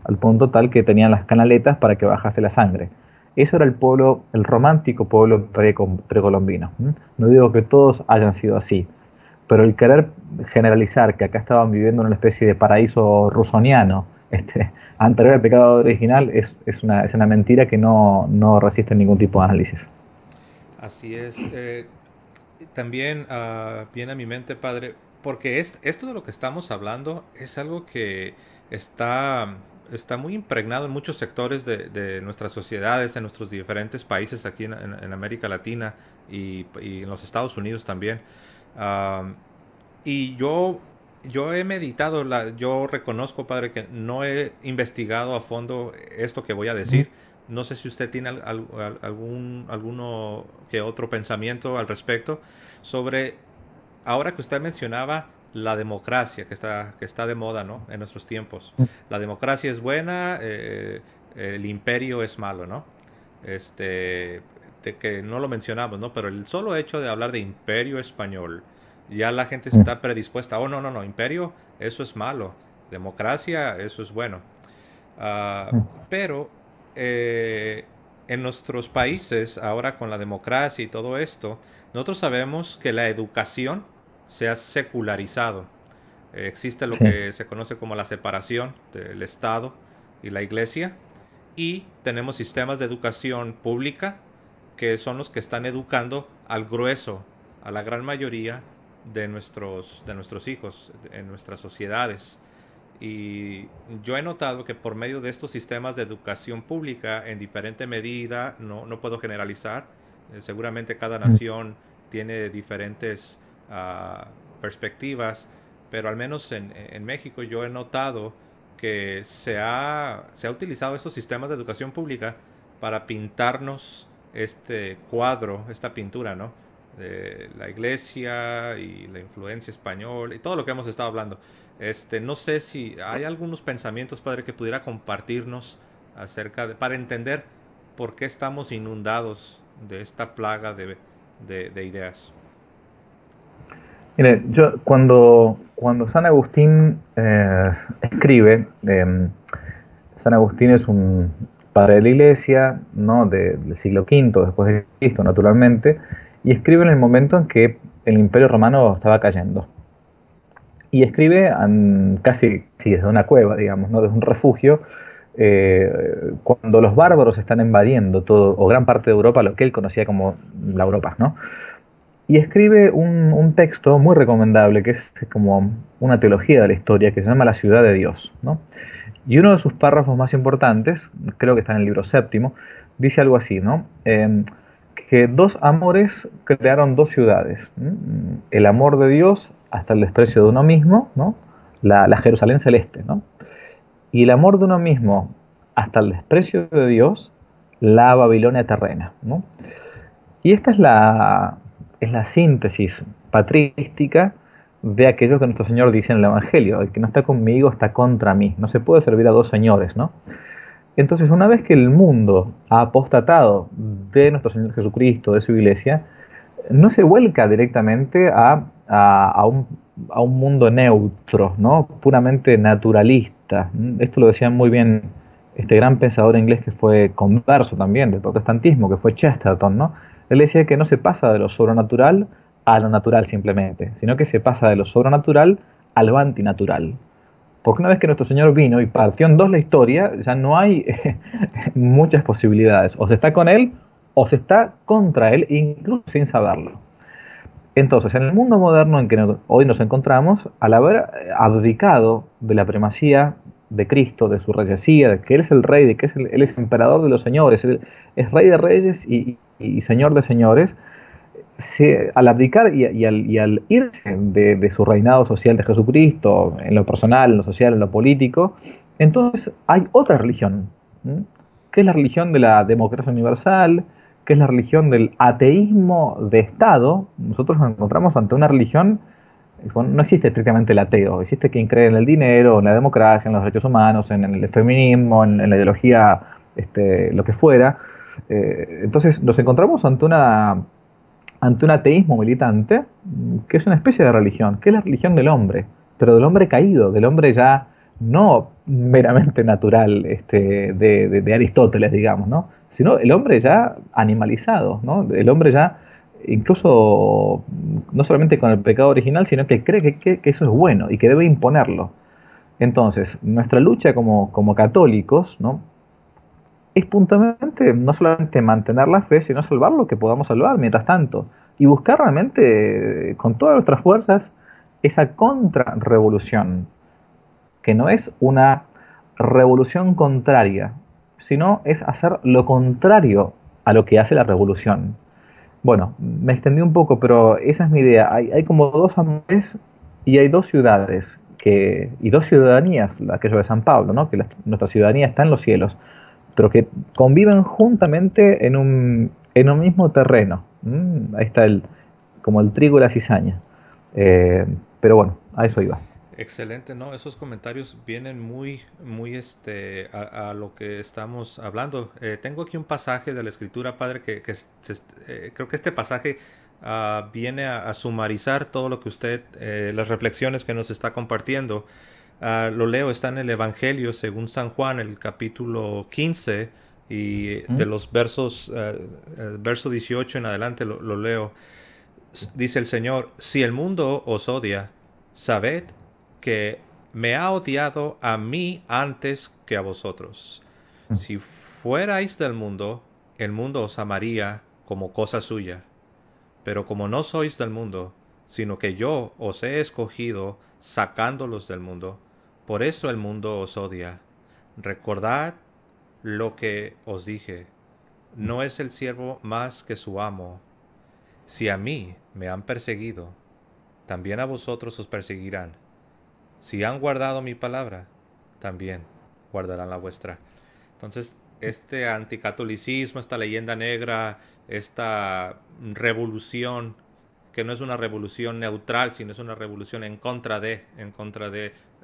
Speaker 2: al punto tal que tenían las canaletas para que bajase la sangre. Eso era el romántico pueblo precolombino. No digo que todos hayan sido así, pero el querer generalizar que acá estaban viviendo en una especie de paraíso rusoniano, anterior al pecado original, es una mentira que no resiste ningún tipo de análisis.
Speaker 1: Así es. También viene a mi mente, padre, porque esto de lo que estamos hablando es algo que está muy impregnado en muchos sectores de nuestras sociedades, en nuestros diferentes países aquí en América Latina y en los Estados Unidos también. Um, y yo he meditado, yo reconozco, padre, que no he investigado a fondo esto que voy a decir. No sé si usted tiene alguno que otro pensamiento al respecto sobre, ahora que usted mencionaba la democracia que está de moda, ¿no? En nuestros tiempos. La democracia es buena, el imperio es malo, ¿no? Este, de que no lo mencionamos, ¿no? Pero el solo hecho de hablar de imperio español, ya la gente está predispuesta. Oh, no, no, no, imperio, eso es malo. Democracia, eso es bueno. Ah,
Speaker 2: Mm.
Speaker 1: pero en nuestros países, ahora con la democracia y todo esto, nosotros sabemos que la educación se ha secularizado. Existe lo
Speaker 2: Sí.
Speaker 1: que se conoce como la separación del Estado y la Iglesia, y tenemos sistemas de educación pública que son los que están educando al grueso, a la gran mayoría de nuestros hijos en nuestras sociedades. Y yo he notado que por medio de estos sistemas de educación pública, en diferente medida, no puedo generalizar, seguramente cada
Speaker 2: Mm.
Speaker 1: nación tiene diferentes perspectivas, pero al menos en México yo he notado que se ha utilizado estos sistemas de educación pública para pintarnos este cuadro, esta pintura, ¿no? De la iglesia y la influencia española y todo lo que hemos estado hablando. No sé si hay algunos pensamientos, padre, que pudiera compartirnos acerca de, para entender por qué estamos inundados de esta plaga de ideas.
Speaker 2: Mire, yo cuando San Agustín escribe, San Agustín es un padre de la Iglesia, ¿no? Del siglo V después de Cristo, naturalmente, y escribe en el momento en que el Imperio Romano estaba cayendo. Y escribe casi sí, desde una cueva, digamos, ¿no? Desde un refugio, cuando los bárbaros están invadiendo todo, o gran parte de Europa, lo que él conocía como la Europa, ¿no? Y escribe un texto muy recomendable, que es como una teología de la historia, que se llama La ciudad de Dios, ¿no? Y uno de sus párrafos más importantes, creo que está en el libro séptimo, dice algo así, ¿no? Que dos amores crearon dos ciudades. El amor de Dios hasta el desprecio de uno mismo, ¿no? La Jerusalén celeste, ¿no? Y el amor de uno mismo hasta el desprecio de Dios, la Babilonia terrena, ¿no? Y esta es la síntesis patrística de aquello que nuestro Señor dice en el Evangelio: el que no está conmigo está contra mí. No se puede servir a dos señores, ¿no? Entonces, una vez que el mundo ha apostatado de nuestro Señor Jesucristo, de su iglesia, no se vuelca directamente a un mundo neutro, ¿no? Puramente naturalista. Esto lo decía muy bien este gran pensador inglés que fue converso también del protestantismo, que fue Chesterton, ¿no? Él decía que no se pasa de lo sobrenatural a lo natural simplemente, sino que se pasa de lo sobrenatural a lo antinatural. Porque una vez que nuestro Señor vino y partió en dos la historia, ya no hay muchas posibilidades. O se está con Él o se está contra Él, incluso sin saberlo. Entonces, en el mundo moderno en que hoy nos encontramos, al haber abdicado de la primacía de Cristo, de su reyesía, de que Él es el rey, de que Él es emperador de los señores, Él es rey de reyes y señor de señores, al abdicar y al irse de su reinado social de Jesucristo, en lo personal, en lo social, en lo político, entonces hay otra religión, ¿m? Que es la religión de la democracia universal, que es la religión del ateísmo de Estado. Nosotros nos encontramos ante una religión, bueno, no existe estrictamente el ateo, existe quien cree en el dinero, en la democracia, en los derechos humanos, en el feminismo, en la ideología, lo que fuera. Entonces nos encontramos ante un ateísmo militante, que es una especie de religión, que es la religión del hombre, pero del hombre caído, del hombre ya no meramente natural, de Aristóteles, digamos, ¿no? Sino el hombre ya animalizado, ¿no? El hombre ya incluso no solamente con el pecado original, sino que cree que eso es bueno y que debe imponerlo. Entonces, nuestra lucha como católicos, ¿no? Es puntualmente no solamente mantener la fe, sino salvar lo que podamos salvar mientras tanto. Y buscar realmente, con todas nuestras fuerzas, esa contrarrevolución, que no es una revolución contraria, sino es hacer lo contrario a lo que hace la revolución. Bueno, me extendí un poco, pero esa es mi idea. Hay como dos amores y hay dos ciudades y dos ciudadanías, aquello de San Pablo, ¿no? Que nuestra ciudadanía está en los cielos, pero que conviven juntamente en un mismo terreno. Ahí está como el trigo y la cizaña. Eh, pero bueno, a eso iba.
Speaker 1: Excelente, ¿no? Esos comentarios vienen muy a lo que estamos hablando. Tengo aquí un pasaje de la Escritura, Padre, creo que este pasaje viene a sumarizar todo lo que usted, las reflexiones que nos está compartiendo. Lo leo, está en el Evangelio según San Juan, el capítulo 15, y de
Speaker 2: ¿Mm?
Speaker 1: los versos, verso 18 en adelante lo leo. Dice el Señor, si el mundo os odia, sabed que me ha odiado a mí antes que a vosotros.
Speaker 2: Mm.
Speaker 1: Si fuerais del mundo, el mundo os amaría como cosa suya. Pero como no sois del mundo, sino que yo os he escogido sacándolos del mundo, por eso el mundo os odia. Recordad lo que os dije. No es el siervo más que su amo. Si a mí me han perseguido, también a vosotros os perseguirán. Si han guardado mi palabra, también guardarán la vuestra. Entonces, este anticatolicismo, esta leyenda negra, esta revolución, que no es una revolución neutral, sino es una revolución en contra de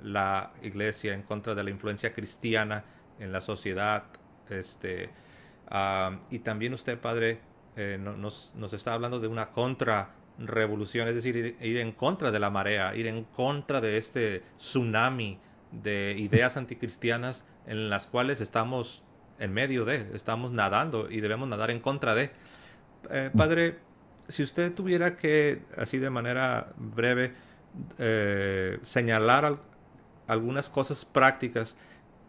Speaker 1: la iglesia, en contra de la influencia cristiana en la sociedad. Este, y también usted, padre, nos está hablando de una contra-revolución, es decir, ir en contra de la marea, ir en contra de este tsunami de ideas anticristianas en las cuales estamos en medio de, estamos nadando y debemos nadar en contra de. Padre, si usted tuviera que, así de manera breve, señalar algunas cosas prácticas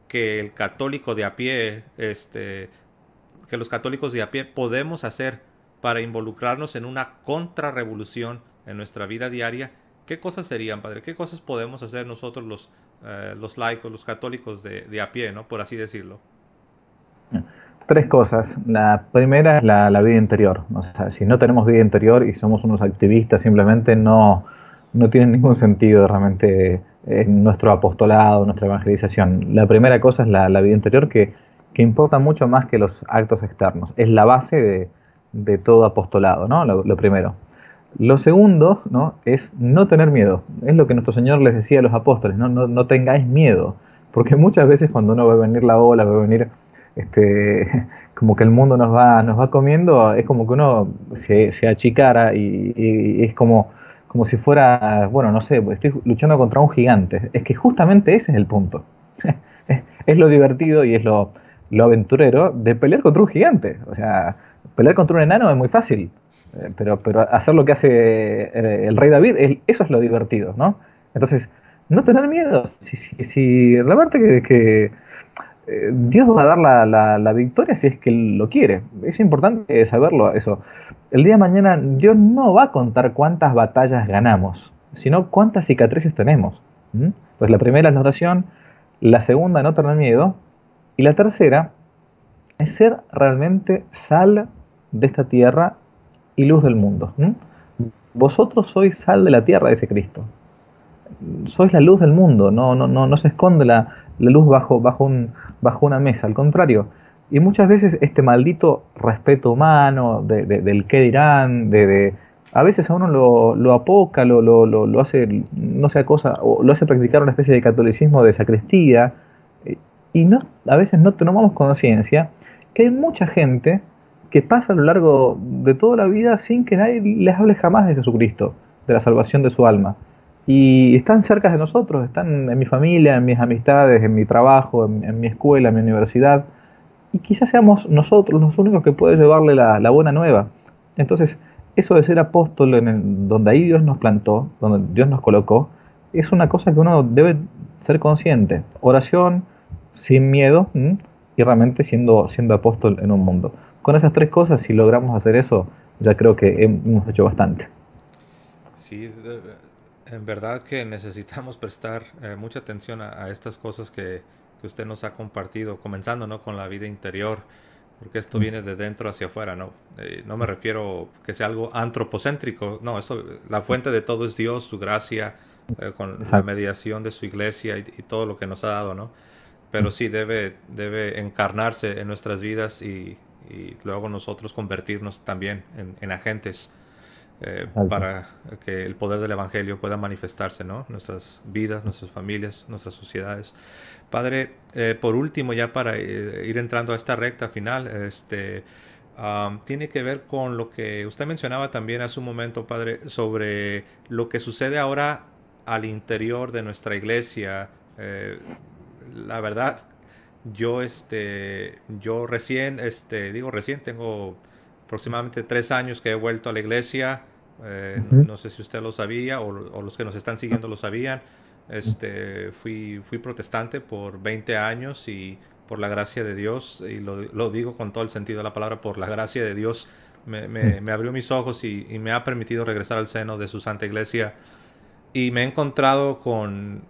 Speaker 1: que el católico de a pie, que los católicos de a pie podemos hacer para involucrarnos en una contrarrevolución en nuestra vida diaria, ¿qué cosas serían, padre? ¿Qué cosas podemos hacer nosotros los laicos, los católicos de a pie, ¿no? Por así decirlo.
Speaker 2: Tres cosas. La primera es la vida interior. O sea, si no tenemos vida interior y somos unos activistas, simplemente no tiene ningún sentido realmente nuestro apostolado, nuestra evangelización. La primera cosa es la vida interior que importa mucho más que los actos externos. Es la base de todo apostolado, ¿no? Lo primero. Lo segundo, ¿no? Es no tener miedo. Es lo que nuestro Señor les decía a los apóstoles, ¿no? No tengáis miedo. Porque muchas veces cuando uno ve venir la ola, ve venir como que el mundo nos va comiendo, es como que uno se achicara y es como si fuera, bueno, no sé, estoy luchando contra un gigante. Es que justamente ese es el punto. Es lo divertido y es lo aventurero de pelear contra un gigante. O sea, pelear contra un enano es muy fácil, pero hacer lo que hace el rey David, eso es lo divertido, ¿no? Entonces, no tener miedo. Si la verdad que Dios va a dar la victoria si es que Él lo quiere. Es importante saberlo eso. El día de mañana Dios no va a contar cuántas batallas ganamos, sino cuántas cicatrices tenemos. ¿Mm? Pues la primera es la oración, la segunda no tener miedo, y la tercera es ser realmente sal de esta tierra y luz del mundo. ¿Mm? Vosotros sois sal de la tierra, dice Cristo. Sois la luz del mundo, no se esconde la luz bajo una mesa, al contrario. Y muchas veces este maldito respeto humano del qué dirán, a veces a uno lo apoca, lo hace, no sé, cosa, o lo hace practicar una especie de catolicismo de sacristía, y no, a veces no tomamos conciencia que hay mucha gente que pasa a lo largo de toda la vida sin que nadie les hable jamás de Jesucristo, de la salvación de su alma. Y están cerca de nosotros, están en mi familia, en mis amistades, en mi trabajo, en mi escuela, en mi universidad. Y quizás seamos nosotros los únicos que pueden llevarle la buena nueva. Entonces, eso de ser apóstol donde ahí Dios nos plantó, donde Dios nos colocó, es una cosa que uno debe ser consciente. Oración, sin miedo, y realmente siendo apóstol en un mundo. Con esas tres cosas, si logramos hacer eso, ya creo que hemos hecho bastante.
Speaker 1: Sí, en verdad que necesitamos prestar mucha atención a estas cosas que usted nos ha compartido, comenzando, ¿no?, con la vida interior, porque esto
Speaker 2: Mm.
Speaker 1: viene de dentro hacia afuera, ¿no? No me refiero que sea algo antropocéntrico, no, esto, la fuente de todo es Dios, su gracia, con la
Speaker 2: Exacto.
Speaker 1: mediación de su iglesia y todo lo que nos ha dado, ¿no? Pero sí debe encarnarse en nuestras vidas y luego nosotros convertirnos también en agentes
Speaker 2: Exacto.
Speaker 1: para que el poder del Evangelio pueda manifestarse, ¿no? Nuestras vidas, nuestras familias, nuestras sociedades. Padre, por último, ya para ir entrando a esta recta final, tiene que ver con lo que usted mencionaba también hace un momento, Padre, sobre lo que sucede ahora al interior de nuestra iglesia Eh, la verdad, yo recién, digo recién, tengo aproximadamente 3 años que he vuelto a la iglesia. No,
Speaker 2: Ujú.
Speaker 1: no sé si usted lo sabía o los que nos están siguiendo lo sabían. Fui protestante por 20 años y por la gracia de Dios, y lo digo con todo el sentido de la palabra, por la gracia de Dios
Speaker 2: Mm.
Speaker 1: me abrió mis ojos y me ha permitido regresar al seno de su Santa Iglesia. Y me he encontrado con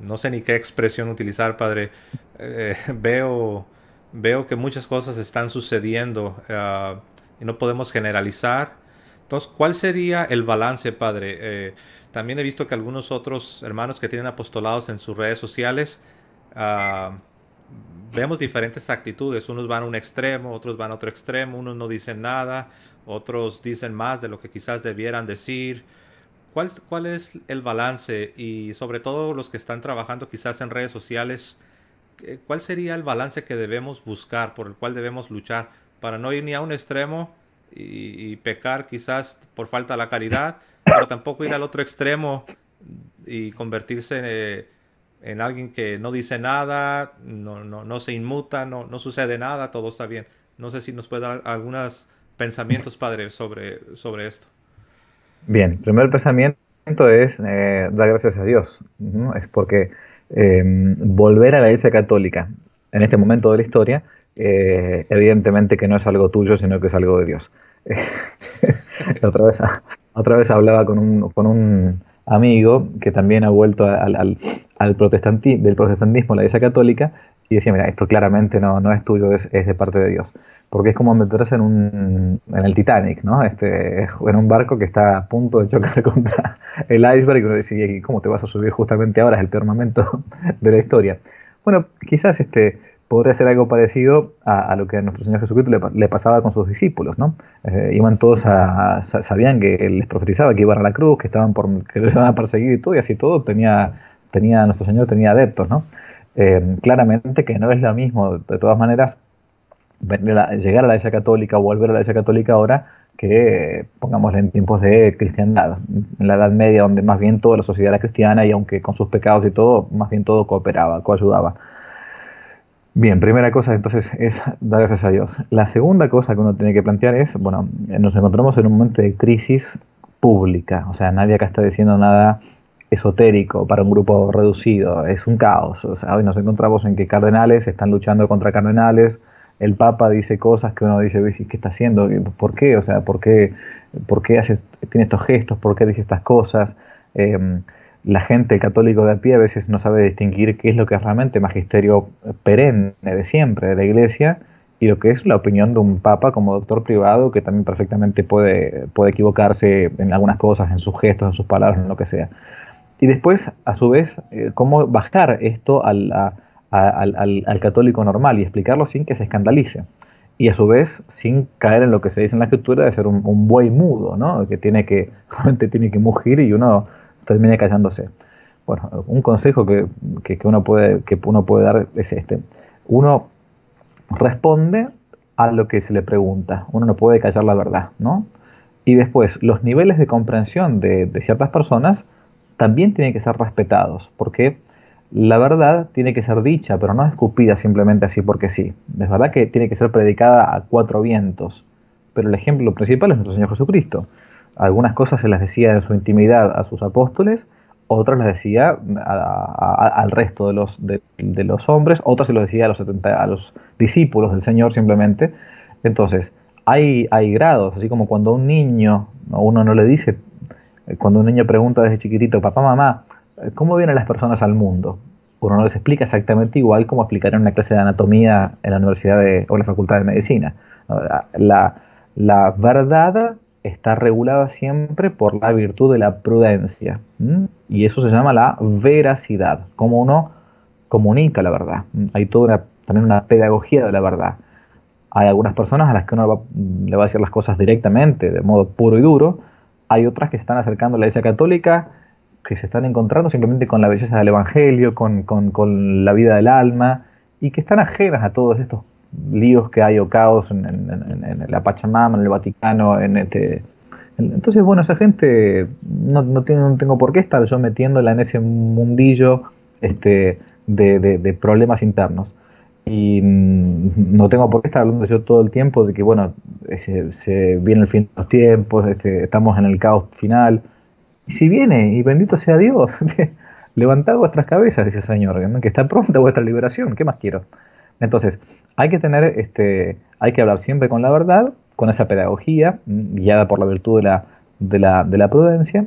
Speaker 1: no sé ni qué expresión utilizar, padre. Eh, veo, veo que muchas cosas están sucediendo, y no podemos generalizar. Entonces, ¿cuál sería el balance, padre? También he visto que algunos otros hermanos que tienen apostolados en sus redes sociales, uh, vemos diferentes actitudes. Unos van a un extremo, otros van a otro extremo, unos no dicen nada, otros dicen más de lo que quizás debieran decir. ¿Cuál es el balance? Y sobre todo los que están trabajando quizás en redes sociales, ¿cuál sería el balance que debemos buscar, por el cual debemos luchar, para no ir ni a un extremo y pecar quizás por falta de la caridad, pero tampoco ir al otro extremo y convertirse en alguien que no dice nada, no se inmuta, no sucede nada, todo está bien? No sé si nos puede dar algunos pensamientos, padre, sobre esto.
Speaker 2: Bien, el primer pensamiento es dar gracias a Dios. Ujú. Es porque volver a la Iglesia Católica en este momento de la historia, evidentemente que no es algo tuyo, sino que es algo de Dios. La otra vez hablaba con un amigo que también ha vuelto del protestantismo a la Iglesia Católica y decía, mira, esto claramente no es tuyo, es de parte de Dios. Porque es como meterse en el Titanic, ¿no? En un barco que está a punto de chocar contra el iceberg y uno dice, ¿y cómo te vas a subir justamente ahora? Es el peor momento de la historia. Bueno, quizás podría ser algo parecido a lo que a nuestro Señor Jesucristo le pasaba con sus discípulos, ¿no? Iban todos sabían que Él les profetizaba que iban a la cruz, que lo iban a perseguir y todo, y así todo nuestro Señor tenía adeptos, ¿no? Claramente que no es lo mismo, de todas maneras, llegar a la Iglesia Católica o volver a la Iglesia Católica ahora que, pongámosle, en tiempos de cristiandad, en la Edad Media, donde más bien toda la sociedad era cristiana y aunque con sus pecados y todo, más bien todo cooperaba, coayudaba. Bien, primera cosa entonces es dar gracias a Dios. La segunda cosa que uno tiene que plantear es, bueno, nos encontramos en un momento de crisis pública, o sea, nadie acá está diciendo nada esotérico para un grupo reducido, es un caos. O sea, hoy nos encontramos en que cardenales están luchando contra cardenales, el Papa dice cosas que uno dice, ¿qué está haciendo? ¿Por qué? O sea, por qué tiene estos gestos? ¿Por qué dice estas cosas? La gente, el católico de a pie, a veces no sabe distinguir qué es lo que es realmente magisterio perenne de siempre de la Iglesia y lo que es la opinión de un papa como doctor privado que también perfectamente puede equivocarse en algunas cosas, en sus gestos, en sus palabras, en lo que sea. Y después, a su vez, cómo bajar esto al católico normal y explicarlo sin que se escandalice. Y a su vez, sin caer en lo que se dice en la escritura de ser un buey mudo, ¿no? Que realmente tiene que mugir y uno termine callándose. Bueno, un consejo que uno puede dar es este. Uno responde a lo que se le pregunta. Uno no puede callar la verdad, ¿no? Y después, los niveles de comprensión de ciertas personas también tienen que ser respetados, porque la verdad tiene que ser dicha, pero no escupida simplemente así porque sí. Es verdad que tiene que ser predicada a cuatro vientos, pero el ejemplo principal es nuestro Señor Jesucristo. Algunas cosas se las decía en su intimidad a sus apóstoles, otras las decía al resto de los hombres, otras se los decía a los discípulos del Señor simplemente. Entonces, hay grados, así como cuando a un niño, uno no le dice, cuando un niño pregunta desde chiquitito, papá, mamá, ¿cómo vienen las personas al mundo? Uno no les explica exactamente igual como explicar en una clase de anatomía en la universidad o la facultad de medicina. La, la verdad está regulada siempre por la virtud de la prudencia. ¿M? Y eso se llama la veracidad, cómo uno comunica la verdad. Hay también una pedagogía de la verdad. Hay algunas personas a las que le va a decir las cosas directamente, de modo puro y duro. Hay otras que se están acercando a la Iglesia Católica, que se están encontrando simplemente con la belleza del Evangelio, con la vida del alma, y que están ajenas a todos estos líos que hay o caos en la Pachamama, en el Vaticano, Entonces, bueno, esa gente no tengo por qué estar yo metiéndola en ese mundillo de problemas internos. Y no tengo por qué estar hablando yo todo el tiempo de que, bueno, se viene el fin de los tiempos, estamos en el caos final. Y si viene, y bendito sea Dios, levantad vuestras cabezas, dice el Señor, ¿no? Que está pronta vuestra liberación, ¿qué más quiero? Entonces, hay que tener, hay que hablar siempre con la verdad, con esa pedagogía, guiada por la virtud de la prudencia,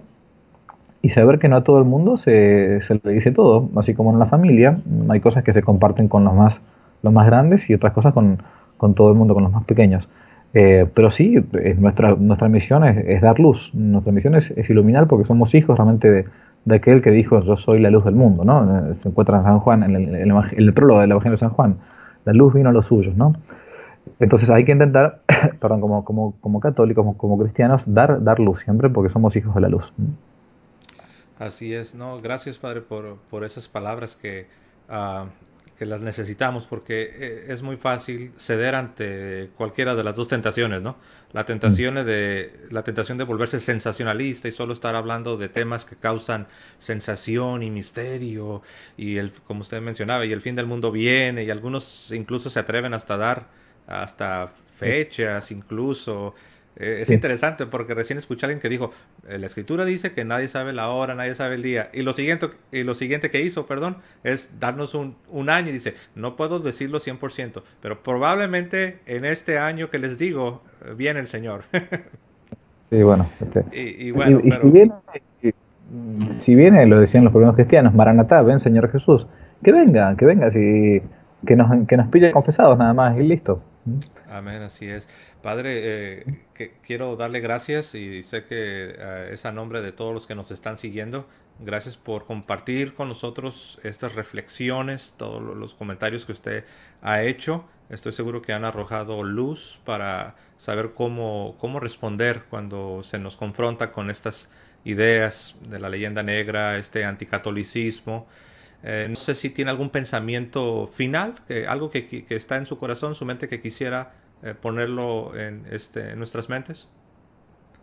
Speaker 2: y saber que no a todo el mundo se le dice todo, así como en la familia, hay cosas que se comparten con los más grandes y otras cosas con todo el mundo, con los más pequeños. Pero sí, nuestra misión es dar luz, nuestra misión es iluminar porque somos hijos realmente de aquel que dijo yo soy la luz del mundo, ¿no? Se encuentra en San Juan, en el prólogo del Evangelio de San Juan, la luz vino a los suyos, ¿no? Entonces hay que intentar, perdón, como católicos, como cristianos, dar luz siempre porque somos hijos de la luz.
Speaker 1: Así es, no, gracias Padre por esas palabras que las necesitamos porque es muy fácil ceder ante cualquiera de las dos tentaciones, ¿no?
Speaker 2: Mm.
Speaker 1: La tentación de volverse sensacionalista y solo estar hablando de temas que causan sensación y misterio y como usted mencionaba, y el fin del mundo viene y algunos incluso se atreven hasta dar hasta fechas incluso. Es
Speaker 2: Sí.
Speaker 1: interesante porque recién escuché a alguien que dijo, la escritura dice que nadie sabe la hora, nadie sabe el día. Y lo siguiente que hizo, perdón, es darnos un año y dice, no puedo decirlo 100%, pero probablemente en este año que les digo, viene el Señor.
Speaker 2: Sí, bueno.
Speaker 1: Y bueno,
Speaker 2: Y si
Speaker 1: pero
Speaker 2: viene, si viene, lo decían los primeros cristianos, Maranatá, ven Señor Jesús, que venga, si, que nos pille confesados nada más y listo.
Speaker 1: amén, así es. Padre, quiero darle gracias y sé que es a nombre de todos los que nos están siguiendo. Gracias por compartir con nosotros estas reflexiones, todos los comentarios que usted ha hecho. Estoy seguro que han arrojado luz para saber cómo responder cuando se nos confronta con estas ideas de la leyenda negra, este anticatolicismo. No sé si tiene algún pensamiento final, algo que está en su corazón, su mente, que quisiera ponerlo en nuestras mentes.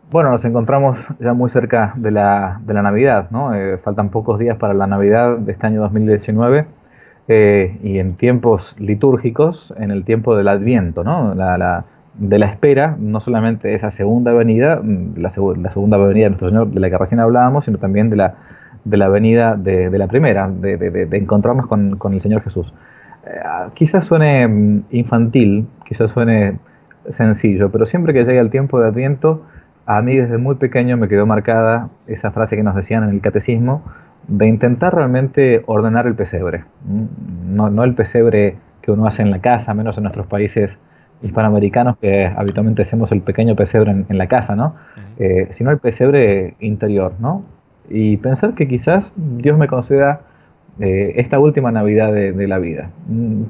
Speaker 2: Bueno, nos encontramos ya muy cerca de la Navidad, ¿no? Faltan pocos días para la Navidad de este año 2019 y en tiempos litúrgicos, en el tiempo del Adviento, ¿no? De la espera, no solamente esa segunda venida, la segunda venida de nuestro Señor de la que recién hablábamos, sino también de la venida de la primera, de encontrarnos con el Señor Jesús. Quizás suene infantil, quizás suene sencillo, pero siempre que llegue el tiempo de Adviento, a mí desde muy pequeño me quedó marcada esa frase que nos decían en el catecismo de intentar realmente ordenar el pesebre. No el pesebre que uno hace en la casa, menos en nuestros países hispanoamericanos que habitualmente hacemos el pequeño pesebre en la casa, ¿no?
Speaker 1: Ujú.
Speaker 2: Sino el pesebre interior, ¿no? Y pensar que quizás Dios me conceda esta última Navidad de la vida,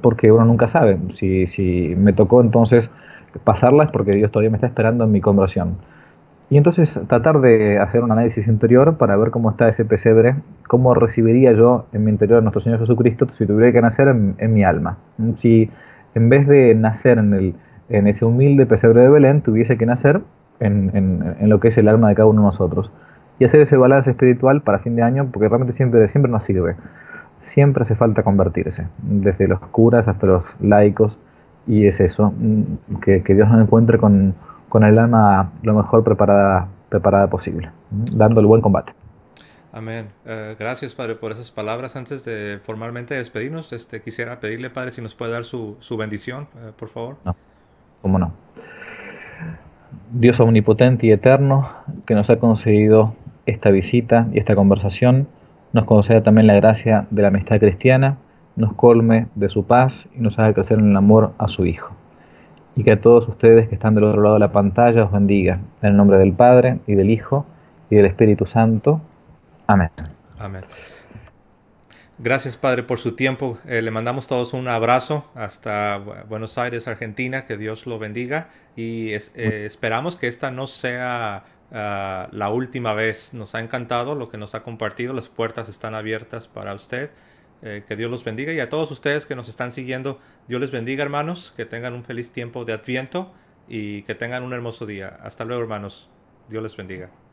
Speaker 2: porque uno nunca sabe. Si me tocó entonces pasarla es porque Dios todavía me está esperando en mi conversión. Y entonces tratar de hacer un análisis interior para ver cómo está ese pesebre, cómo recibiría yo en mi interior a nuestro Señor Jesucristo si tuviera que nacer en mi alma. Si en vez de nacer en ese humilde pesebre de Belén, tuviese que nacer en lo que es el alma de cada uno de nosotros. Y hacer ese balance espiritual para fin de año, porque realmente siempre nos sirve. Siempre hace falta convertirse, desde los curas hasta los laicos, y es eso, que Dios nos encuentre con el alma lo mejor preparada posible, dando el buen combate.
Speaker 1: Amén. Gracias, Padre, por esas palabras. Antes de formalmente despedirnos, quisiera pedirle, Padre, si nos puede dar su bendición, por favor.
Speaker 2: No, cómo no. Dios omnipotente y eterno, que nos ha concedido esta visita y esta conversación, nos conceda también la gracia de la amistad cristiana, nos colme de su paz y nos haga crecer en el amor a su Hijo. Y que a todos ustedes que están del otro lado de la pantalla os bendiga. En el nombre del Padre, y del Hijo, y del Espíritu Santo. Amén.
Speaker 1: Amén. Gracias, Padre, por su tiempo. Le mandamos todos un abrazo hasta Buenos Aires, Argentina. Que Dios lo bendiga. Y esperamos que esta no sea la última vez. Nos ha encantado lo que nos ha compartido. Las puertas están abiertas para usted. Que Dios los bendiga. Y a todos ustedes que nos están siguiendo, Dios les bendiga, hermanos. Que tengan un feliz tiempo de Adviento y que tengan un hermoso día. Hasta luego, hermanos. Dios les bendiga.